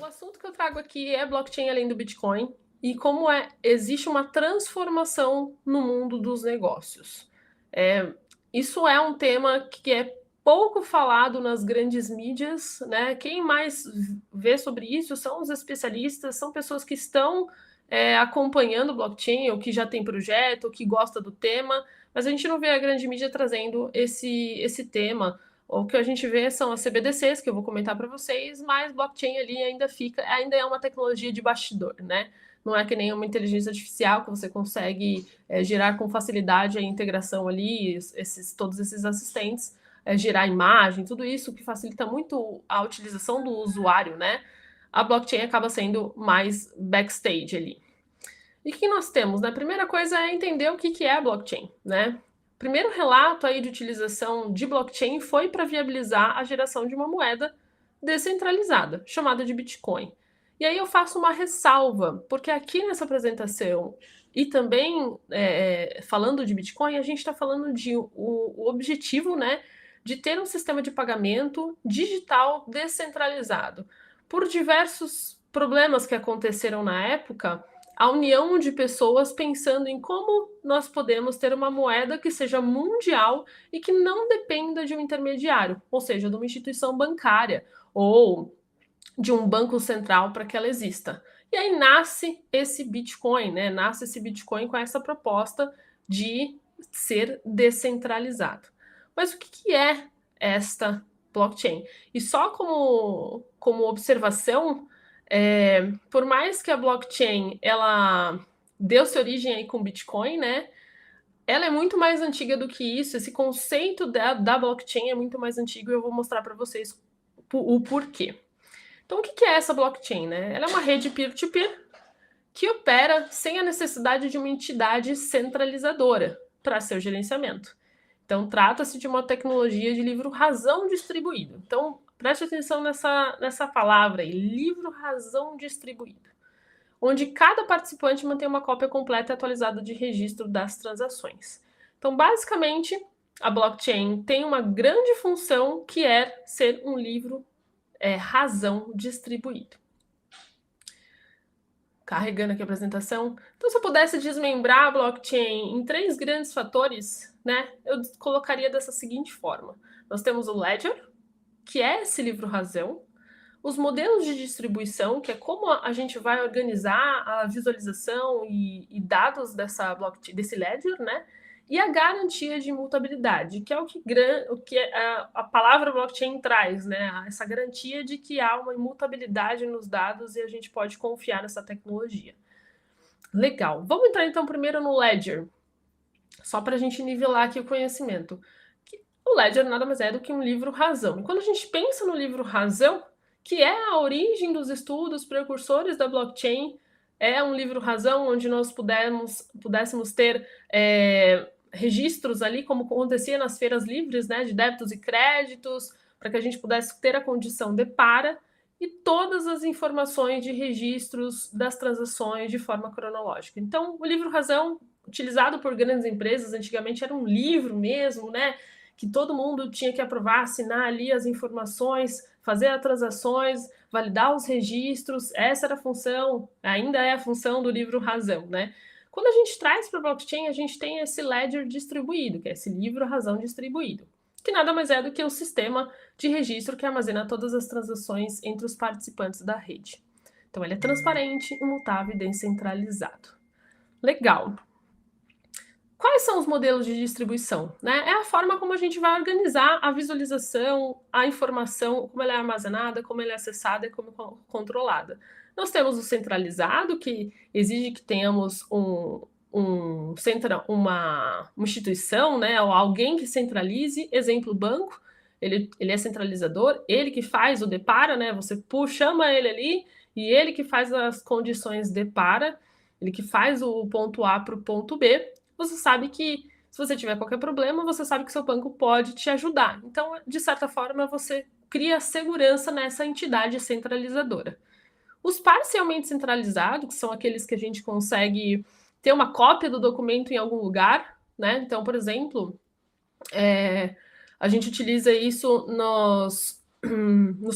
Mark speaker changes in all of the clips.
Speaker 1: O assunto que eu trago aqui é blockchain além do Bitcoin e como existe uma transformação no mundo dos negócios. Eh, Isso é um tema que é pouco falado nas grandes mídias, né, quem mais vê sobre isso são os especialistas, são pessoas que estão, acompanhando o blockchain ou que já tem projeto, ou que gosta do tema, mas a gente não vê a grande mídia trazendo esse tema. O que a gente vê são as CBDCs, que eu vou comentar para vocês, mas blockchain ali ainda é uma tecnologia de bastidor, né? Não é que nem uma inteligência artificial que você consegue gerar com facilidade a integração ali, todos esses assistentes, gerar imagem, tudo isso que facilita muito a utilização do usuário, né? A blockchain acaba sendo mais backstage ali. E o que nós temos, né? A primeira coisa é entender o que é a blockchain, né? O primeiro relato aí de utilização de blockchain foi para viabilizar a geração de uma moeda descentralizada, chamada de Bitcoin. E aí eu faço uma ressalva, porque aqui nessa apresentação e também falando de Bitcoin, a gente está falando de o objetivo, né, de ter um sistema de pagamento digital descentralizado. Por diversos problemas que aconteceram na época, a união de pessoas pensando em como nós podemos ter uma moeda que seja mundial e que não dependa de um intermediário, ou seja, de uma instituição bancária ou de um banco central para que ela exista. E aí nasce esse Bitcoin, né? Nasce esse Bitcoin com essa proposta de ser descentralizado. Mas o que é esta blockchain? E só como observação, por mais que a blockchain ela deu-se origem aí com Bitcoin, né? Ela é muito mais antiga do que isso. Esse conceito da blockchain é muito mais antigo e eu vou mostrar para vocês o porquê. Então, o que é essa blockchain, né? Ela é uma rede peer-to-peer que opera sem a necessidade de uma entidade centralizadora para seu gerenciamento. Então, trata-se de uma tecnologia de livro-razão distribuído. Então, preste atenção nessa palavra aí, livro-razão distribuído, onde cada participante mantém uma cópia completa e atualizada de registro das transações. Então, basicamente, a blockchain tem uma grande função que é ser um livro razão distribuído. Carregando aqui a apresentação. Então, se eu pudesse desmembrar a blockchain em 3 grandes fatores, né, eu colocaria dessa seguinte forma. Nós temos o Ledger, que é esse livro-razão, os modelos de distribuição, que é como a gente vai organizar a visualização e dados dessa blockchain, desse ledger, né? E a garantia de imutabilidade, que é o que a palavra blockchain traz, né? Essa garantia de que há uma imutabilidade nos dados e a gente pode confiar nessa tecnologia. Legal. Vamos entrar então primeiro no ledger, só para a gente nivelar aqui o conhecimento. O ledger nada mais é do que um livro-razão. E quando a gente pensa no livro-razão, que é a origem dos estudos precursores da blockchain, é um livro-razão onde nós pudéssemos ter registros ali, como acontecia nas feiras livres, né, de débitos e créditos, para que a gente pudesse ter a condição de para e todas as informações de registros das transações de forma cronológica. Então, o livro-razão, utilizado por grandes empresas, antigamente era um livro mesmo, né, que todo mundo tinha que aprovar, assinar ali as informações, fazer as transações, validar os registros. Essa era a função, ainda é a função do livro-razão, né? Quando a gente traz para a blockchain, a gente tem esse ledger distribuído, que é esse livro-razão distribuído, que nada mais é do que o sistema de registro que armazena todas as transações entre os participantes da rede. Então, ele é transparente, imutável e descentralizado. Legal. Quais são os modelos de distribuição? Né? É a forma como a gente vai organizar a visualização, a informação, como ela é armazenada, como ela é acessada e como é controlada. Nós temos o centralizado, que exige que tenhamos uma instituição, né, ou alguém que centralize, exemplo, o banco, ele é centralizador, ele que faz o depara, né, você chama ele ali, e ele que faz as condições depara, ele que faz o ponto A para o ponto B, você sabe que se você tiver qualquer problema, você sabe que seu banco pode te ajudar. Então, de certa forma, você cria segurança nessa entidade centralizadora. Os parcialmente centralizados, que são aqueles que a gente consegue ter uma cópia do documento em algum lugar, né? Então, por exemplo, a gente utiliza isso nos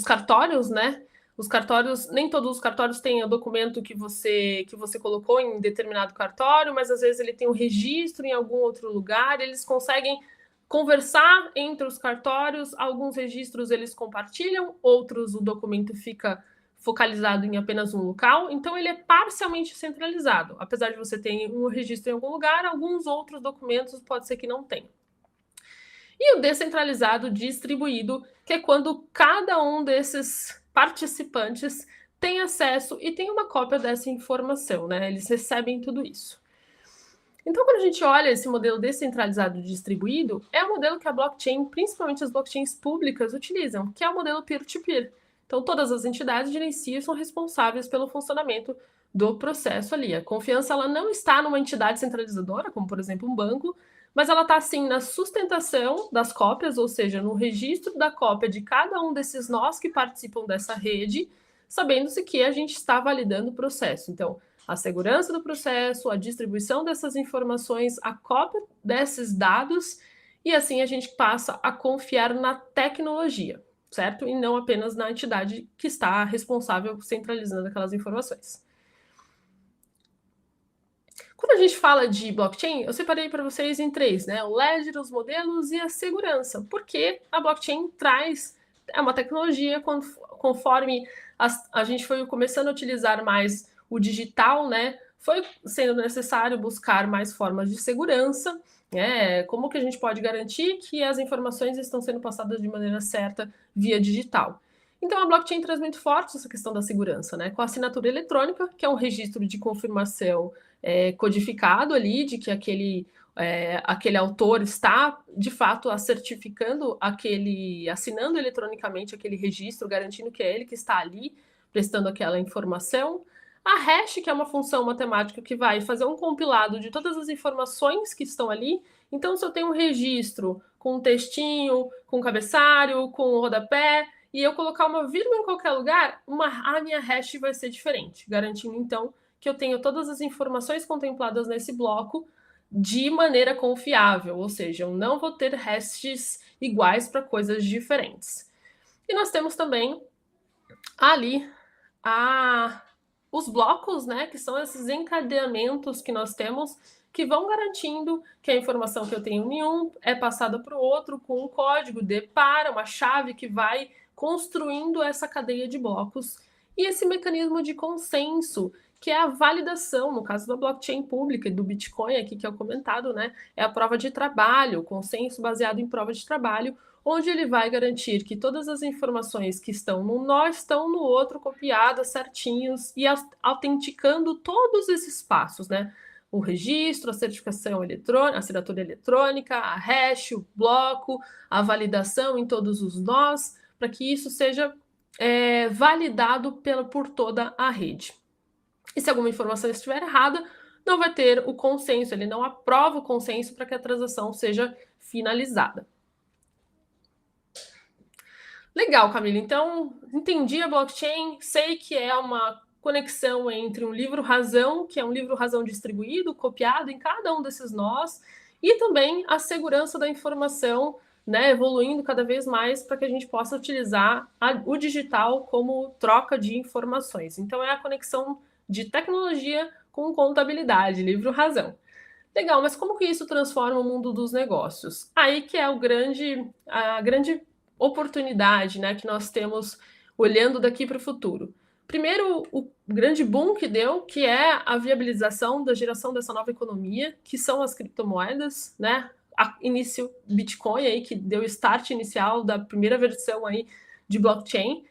Speaker 1: cartórios, né? Os cartórios, nem todos os cartórios têm o documento que você colocou em determinado cartório, mas às vezes ele tem um registro em algum outro lugar, eles conseguem conversar entre os cartórios, alguns registros eles compartilham, outros o documento fica focalizado em apenas um local, então ele é parcialmente centralizado. Apesar de você ter um registro em algum lugar, alguns outros documentos pode ser que não tenham. E o descentralizado distribuído, que é quando cada um desses participantes tem acesso e tem uma cópia dessa informação, né? Eles recebem tudo isso. Então, quando a gente olha esse modelo descentralizado distribuído, é o modelo que a blockchain, principalmente as blockchains públicas, utilizam, que é o modelo peer-to-peer. Então, todas as entidades gerenciam e são responsáveis pelo funcionamento do processo ali. A confiança ela não está numa entidade centralizadora, como por exemplo um banco, mas ela está sim na sustentação das cópias, ou seja, no registro da cópia de cada um desses nós que participam dessa rede, sabendo-se que a gente está validando o processo. Então, a segurança do processo, a distribuição dessas informações, a cópia desses dados, e assim a gente passa a confiar na tecnologia, certo? E não apenas na entidade que está responsável centralizando aquelas informações. Quando a gente fala de blockchain, eu separei para vocês em três, né? O ledger, os modelos e a segurança. Porque a blockchain traz uma tecnologia conforme a gente foi começando a utilizar mais o digital, né? Foi sendo necessário buscar mais formas de segurança, né? Como que a gente pode garantir que as informações estão sendo passadas de maneira certa via digital? Então, a blockchain traz muito forte essa questão da segurança, né? Com a assinatura eletrônica, que é um registro de confirmação codificado ali, de que aquele autor está, de fato, certificando assinando eletronicamente aquele registro, garantindo que é ele que está ali prestando aquela informação. A hash, que é uma função matemática que vai fazer um compilado de todas as informações que estão ali. Então, se eu tenho um registro com um textinho, com um cabeçalho, com um rodapé, e eu colocar uma vírgula em qualquer lugar, a minha hash vai ser diferente, garantindo, então, que eu tenho todas as informações contempladas nesse bloco de maneira confiável, ou seja, eu não vou ter hashes iguais para coisas diferentes. E nós temos também ali os blocos, né, que são esses encadeamentos que nós temos que vão garantindo que a informação que eu tenho em um é passada para o outro com um código de para, uma chave que vai construindo essa cadeia de blocos. E esse mecanismo de consenso, que é a validação, no caso da blockchain pública e do Bitcoin, aqui que é o comentado, né, é a prova de trabalho, o consenso baseado em prova de trabalho, onde ele vai garantir que todas as informações que estão num nó estão no outro copiadas certinhos e autenticando todos esses passos, né? O registro, a certificação eletrônica, a assinatura eletrônica, a hash, o bloco, a validação em todos os nós, para que isso seja validado por toda a rede. E se alguma informação estiver errada, não vai ter o consenso, ele não aprova o consenso para que a transação seja finalizada. Legal, Camila. Então, entendi a blockchain, sei que é uma conexão entre um livro-razão, que é um livro-razão distribuído, copiado em cada um desses nós, e também a segurança da informação, né, evoluindo cada vez mais para que a gente possa utilizar o digital como troca de informações. Então, é a conexão de tecnologia com contabilidade, livro-razão. Legal, mas como que isso transforma o mundo dos negócios? Aí que é a grande oportunidade, né, que nós temos olhando daqui para o futuro. Primeiro, o grande boom que deu, que é a viabilização da geração dessa nova economia, que são as criptomoedas, né? Início Bitcoin aí, que deu o start inicial da primeira versão aí de blockchain.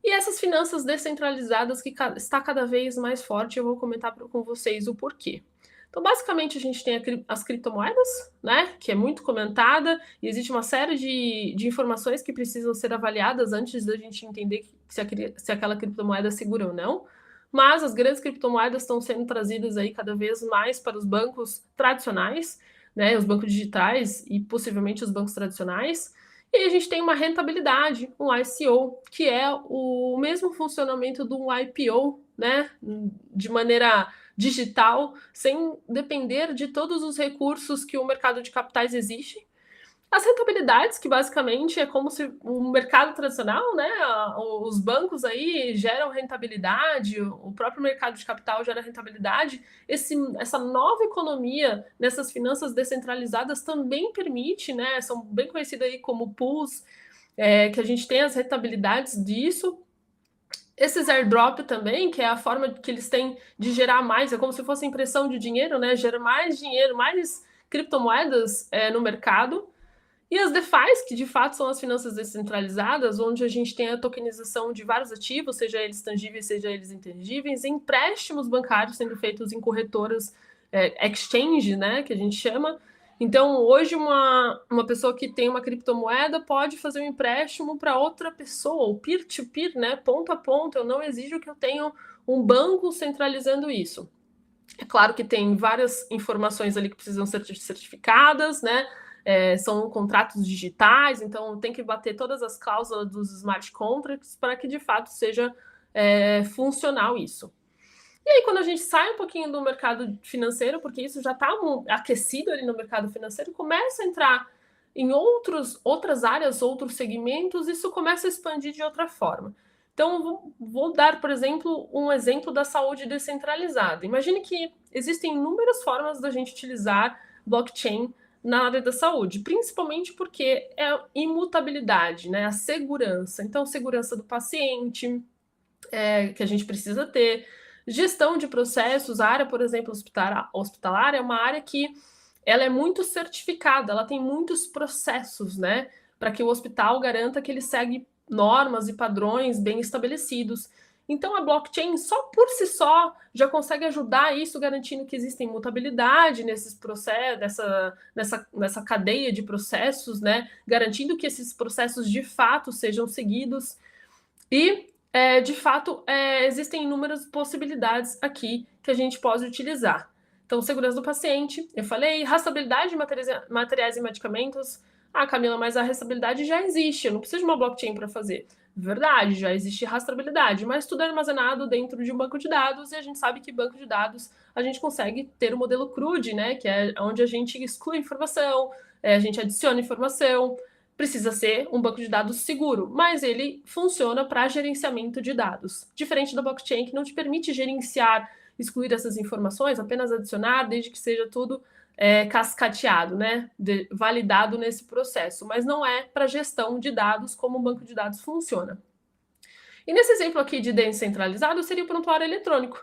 Speaker 1: E essas finanças descentralizadas que está cada vez mais forte, eu vou comentar com vocês o porquê. Então, basicamente, a gente tem as criptomoedas, né, que é muito comentada, e existe uma série de informações que precisam ser avaliadas antes da gente entender se aquela criptomoeda é segura ou não. Mas as grandes criptomoedas estão sendo trazidas aí cada vez mais para os bancos tradicionais, né, os bancos digitais e possivelmente os bancos tradicionais. E a gente tem uma rentabilidade, um ICO, que é o mesmo funcionamento de um IPO, né, de maneira digital, sem depender de todos os recursos que o mercado de capitais exige. As rentabilidades, que basicamente é como se o mercado tradicional, né, os bancos aí geram rentabilidade, o próprio mercado de capital gera rentabilidade. Essa nova economia nessas finanças descentralizadas também permite, né, são bem conhecidas aí como pools, que a gente tem as rentabilidades disso. Esses airdrop também, que é a forma que eles têm de gerar mais, é como se fosse impressão de dinheiro, né, gera mais dinheiro, mais criptomoedas no mercado. E as DeFis, que de fato são as finanças descentralizadas, onde a gente tem a tokenização de vários ativos, seja eles tangíveis, seja eles intangíveis, empréstimos bancários sendo feitos em corretoras exchange, né, que a gente chama. Então, hoje, uma pessoa que tem uma criptomoeda pode fazer um empréstimo para outra pessoa, o peer-to-peer, né, ponto a ponto. Eu não exijo que eu tenha um banco centralizando isso. É claro que tem várias informações ali que precisam ser certificadas, né? São contratos digitais, então tem que bater todas as cláusulas dos smart contracts para que de fato seja funcional isso. E aí, quando a gente sai um pouquinho do mercado financeiro, porque isso já está aquecido ali no mercado financeiro, começa a entrar em outras áreas, outros segmentos, isso começa a expandir de outra forma. Então, vou dar, por exemplo, um exemplo da saúde descentralizada. Imagine que existem inúmeras formas da gente utilizar blockchain na área da saúde, principalmente porque é imutabilidade, né? A segurança. Então, segurança do paciente, que a gente precisa ter. Gestão de processos, a área, por exemplo, hospitalar é uma área que ela é muito certificada, ela tem muitos processos, né? Para que o hospital garanta que ele segue normas e padrões bem estabelecidos. Então, a blockchain, só por si só, já consegue ajudar isso, garantindo que existe imutabilidade nesses processos, nessa cadeia de processos, né? Garantindo que esses processos de fato sejam seguidos. E, de fato, existem inúmeras possibilidades aqui que a gente pode utilizar. Então, segurança do paciente, eu falei, rastreabilidade de materiais e medicamentos. Ah, Camila, mas a rastreabilidade já existe, eu não preciso de uma blockchain para fazer. Verdade, já existe rastreabilidade, mas tudo é armazenado dentro de um banco de dados e a gente sabe que banco de dados a gente consegue ter o modelo CRUD, né, que é onde a gente exclui informação, a gente adiciona informação. Precisa ser um banco de dados seguro, mas ele funciona para gerenciamento de dados, diferente do blockchain, que não te permite gerenciar, excluir essas informações, apenas adicionar, desde que seja tudo cascateado, né? Validado nesse processo, mas não é para gestão de dados como um banco de dados funciona. E nesse exemplo aqui de descentralizado, seria o prontuário eletrônico.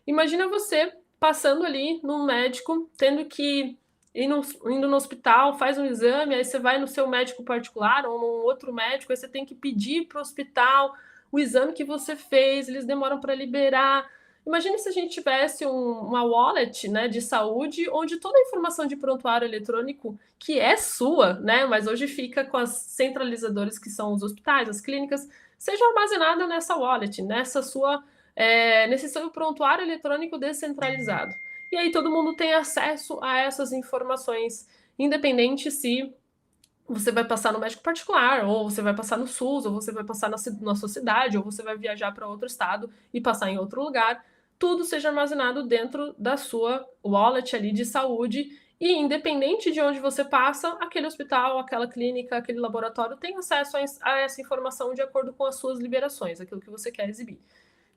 Speaker 1: Imagina você passando ali num médico, tendo que indo no hospital, faz um exame, aí você vai no seu médico particular ou num outro médico, aí você tem que pedir para o hospital o exame que você fez, eles demoram para liberar. Imagine se a gente tivesse uma wallet, né, de saúde, onde toda a informação de prontuário eletrônico, que é sua, né, mas hoje fica com as centralizadores que são os hospitais, as clínicas, seja armazenada nessa wallet, nesse seu prontuário eletrônico descentralizado. E aí todo mundo tem acesso a essas informações, independente se você vai passar no médico particular, ou você vai passar no SUS, ou você vai passar na sua cidade, ou você vai viajar para outro estado e passar em outro lugar, tudo seja armazenado dentro da sua wallet ali de saúde, e independente de onde você passa, aquele hospital, aquela clínica, aquele laboratório tem acesso a essa informação de acordo com as suas liberações, aquilo que você quer exibir.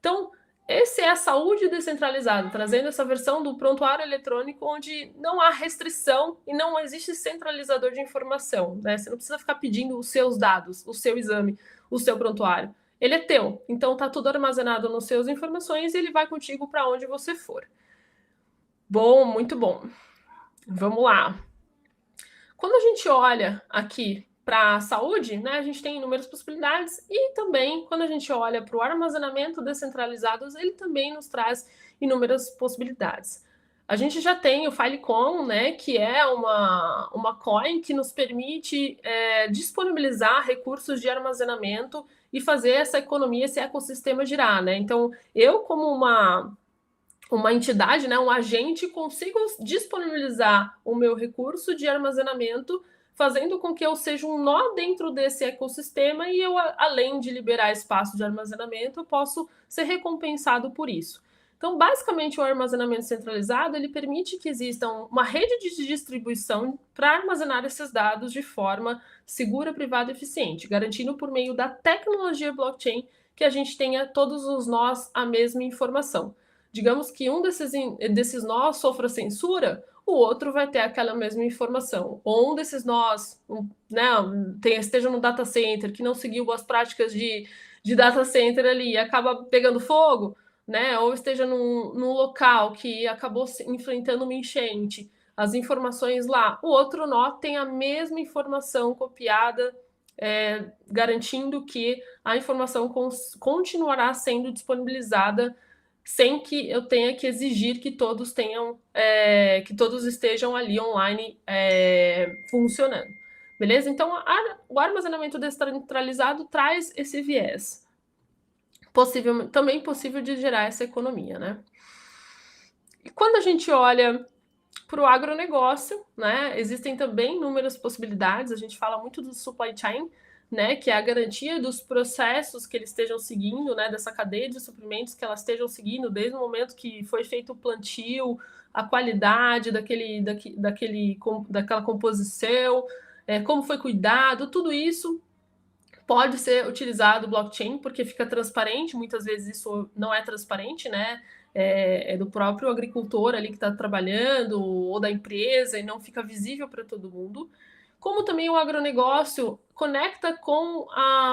Speaker 1: Então, esse é a saúde descentralizada, trazendo essa versão do prontuário eletrônico onde não há restrição e não existe centralizador de informação, né? Você não precisa ficar pedindo os seus dados, o seu exame, o seu prontuário. Ele é teu, então tá tudo armazenado nas suas informações e ele vai contigo para onde você for. Bom, muito bom. Vamos lá. Quando a gente olha aqui para a saúde, né, a gente tem inúmeras possibilidades e também quando a gente olha para o armazenamento descentralizado, ele também nos traz inúmeras possibilidades. A gente já tem o Filecoin, né, que é uma coin que nos permite disponibilizar recursos de armazenamento e fazer essa economia, esse ecossistema girar, né? Então, eu como uma entidade, né, um agente, consigo disponibilizar o meu recurso de armazenamento, fazendo com que eu seja um nó dentro desse ecossistema e eu, além de liberar espaço de armazenamento, eu posso ser recompensado por isso. Então, basicamente, o armazenamento centralizado ele permite que exista uma rede de distribuição para armazenar esses dados de forma segura, privada e eficiente, garantindo por meio da tecnologia blockchain que a gente tenha todos os nós a mesma informação. Digamos que um desses nós sofra censura, o outro vai ter aquela mesma informação. Ou um desses nós, né, esteja no data center que não seguiu as práticas de data center ali e acaba pegando fogo, né? Ou esteja num local que acabou enfrentando uma enchente, as informações lá, o outro nó tem a mesma informação copiada, garantindo que a informação continuará sendo disponibilizada sem que eu tenha que exigir que todos tenham, que todos estejam ali online funcionando. Beleza? Então, o armazenamento descentralizado traz esse viés. Também possível de gerar essa economia, né? E quando a gente olha para o agronegócio, né, existem também inúmeras possibilidades. A gente fala muito do supply chain, né, que é a garantia dos processos que eles estejam seguindo, né, dessa cadeia de suprimentos que elas estejam seguindo desde o momento que foi feito o plantio, a qualidade daquela composição, como foi cuidado, tudo isso pode ser utilizado blockchain porque fica transparente. Muitas vezes isso não é transparente, né? É do próprio agricultor ali que está trabalhando ou da empresa e não fica visível para todo mundo. Como também o agronegócio conecta com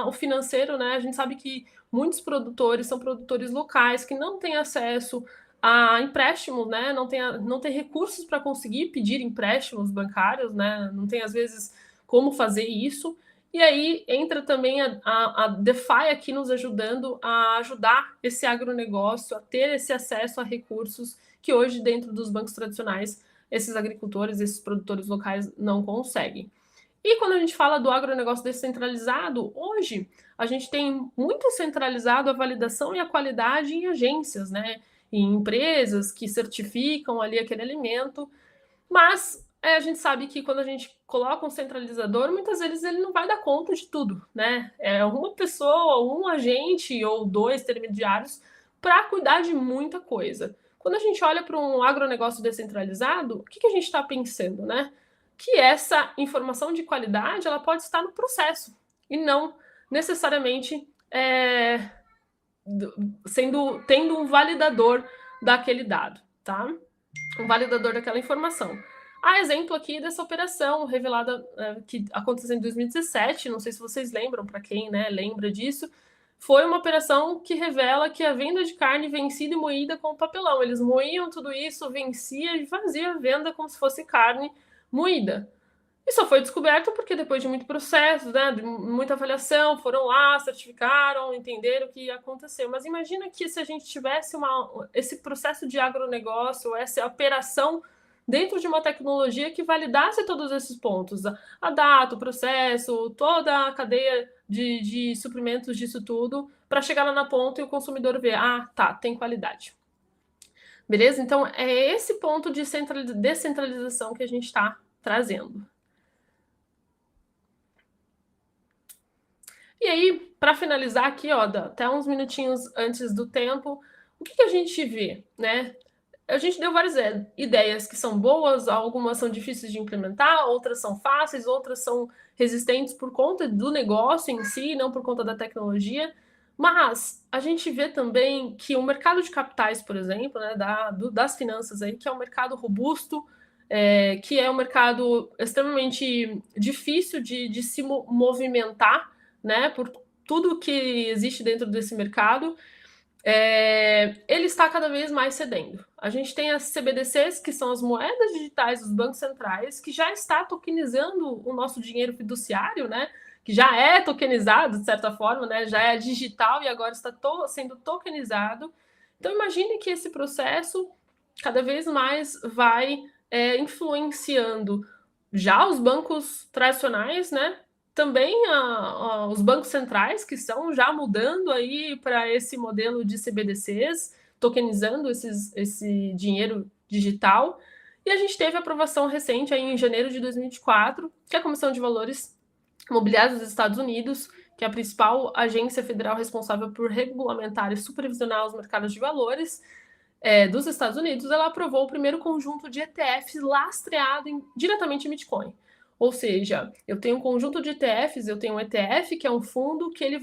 Speaker 1: o financeiro, né? A gente sabe que muitos produtores são produtores locais que não têm acesso a empréstimos, né? Não tem recursos para conseguir pedir empréstimos bancários, né? Não tem, às vezes, como fazer isso. E aí entra também a DeFi aqui nos ajudando a ajudar esse agronegócio a ter esse acesso a recursos que hoje, dentro dos bancos tradicionais, esses agricultores, esses produtores locais não conseguem. E quando a gente fala do agronegócio descentralizado, hoje a gente tem muito centralizado a validação e a qualidade em agências, né? Em empresas que certificam ali aquele alimento, mas a gente sabe que quando a gente coloca um centralizador, muitas vezes ele não vai dar conta de tudo, né? É uma pessoa, um agente ou dois intermediários para cuidar de muita coisa. Quando a gente olha para um agronegócio descentralizado, o que a gente está pensando, né? Que essa informação de qualidade ela pode estar no processo e não necessariamente tendo um validador daquele dado, tá? Um validador daquela informação. Há exemplo aqui dessa operação revelada que aconteceu em 2017, não sei se vocês lembram, para quem lembra disso, foi uma operação que revela que a venda de carne vencida e moída com papelão. Eles moíam tudo isso, vencia e fazia a venda como se fosse carne moída. E só foi descoberto porque depois de muito processo, né, de muita avaliação, foram lá, certificaram, entenderam o que aconteceu. Mas imagina que se a gente tivesse esse processo de agronegócio, essa operação dentro de uma tecnologia que validasse todos esses pontos, a data, o processo, toda a cadeia de suprimentos disso tudo, para chegar lá na ponta e o consumidor ver, tá, tem qualidade. Beleza? Então, é esse ponto de descentralização que a gente está trazendo. E aí, para finalizar aqui, até uns minutinhos antes do tempo, o que a gente vê, né? A gente deu várias ideias que são boas, algumas são difíceis de implementar, outras são fáceis, outras são resistentes por conta do negócio em si, não por conta da tecnologia. Mas a gente vê também que o mercado de capitais, por exemplo, né, das finanças aí, que é um mercado robusto, que é um mercado extremamente difícil de se movimentar, né, por tudo que existe dentro desse mercado, ele está cada vez mais cedendo. A gente tem as CBDCs, que são as moedas digitais dos bancos centrais, que já está tokenizando o nosso dinheiro fiduciário, né, que já é tokenizado, de certa forma, né, já é digital e agora está sendo tokenizado. Então, imagine que esse processo cada vez mais vai influenciando já os bancos tradicionais, né, também os bancos centrais, que estão já mudando aí para esse modelo de CBDCs, tokenizando esse dinheiro digital. E a gente teve a aprovação recente, aí em janeiro de 2024, que a Comissão de Valores Imobiliários dos Estados Unidos, que é a principal agência federal responsável por regulamentar e supervisionar os mercados de valores, dos Estados Unidos, ela aprovou o primeiro conjunto de ETFs lastreado diretamente em Bitcoin. Ou seja, eu tenho um conjunto de ETFs, eu tenho um ETF, que é um fundo que ele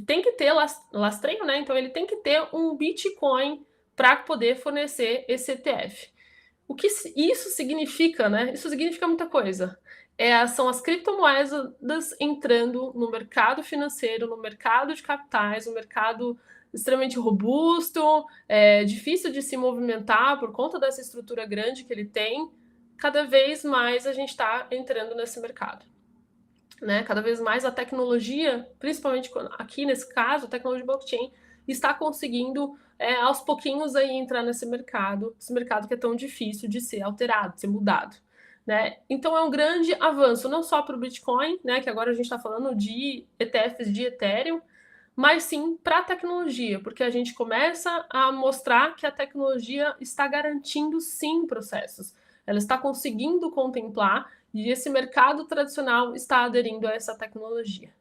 Speaker 1: tem que ter lastreio, né? Então ele tem que ter um Bitcoin para poder fornecer esse ETF. O que isso significa, né? Isso significa muita coisa. São as criptomoedas entrando no mercado financeiro, no mercado de capitais, um mercado extremamente robusto, difícil de se movimentar por conta dessa estrutura grande que ele tem. Cada vez mais a gente está entrando nesse mercado. Né? Cada vez mais a tecnologia, principalmente aqui nesse caso, a tecnologia blockchain, está conseguindo aos pouquinhos aí entrar nesse mercado, esse mercado que é tão difícil de ser alterado, de ser mudado. Né? Então é um grande avanço, não só para o Bitcoin, né, que agora a gente está falando de ETFs de Ethereum, mas sim para a tecnologia, porque a gente começa a mostrar que a tecnologia está garantindo sim processos. Ela está conseguindo contemplar e esse mercado tradicional está aderindo a essa tecnologia,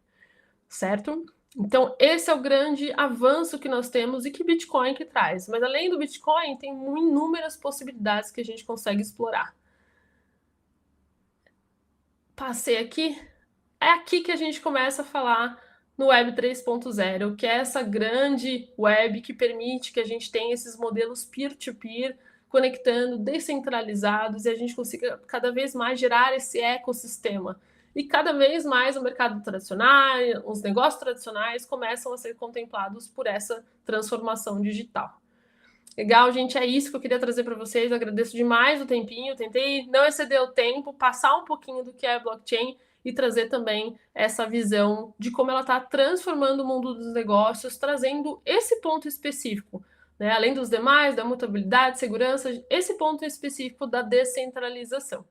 Speaker 1: certo? Então, esse é o grande avanço que nós temos e que Bitcoin que traz. Mas além do Bitcoin, tem inúmeras possibilidades que a gente consegue explorar. Passei aqui. É aqui que a gente começa a falar no Web 3.0, que é essa grande web que permite que a gente tenha esses modelos peer-to-peer conectando, descentralizados, e a gente consiga cada vez mais gerar esse ecossistema. E cada vez mais o mercado tradicional, os negócios tradicionais começam a ser contemplados por essa transformação digital. Legal, gente, é isso que eu queria trazer para vocês. Eu agradeço demais o tempinho. Tentei não exceder o tempo, passar um pouquinho do que é blockchain e trazer também essa visão de como ela está transformando o mundo dos negócios, trazendo esse ponto específico, né? Além dos demais, da mutabilidade, segurança, esse ponto específico da descentralização.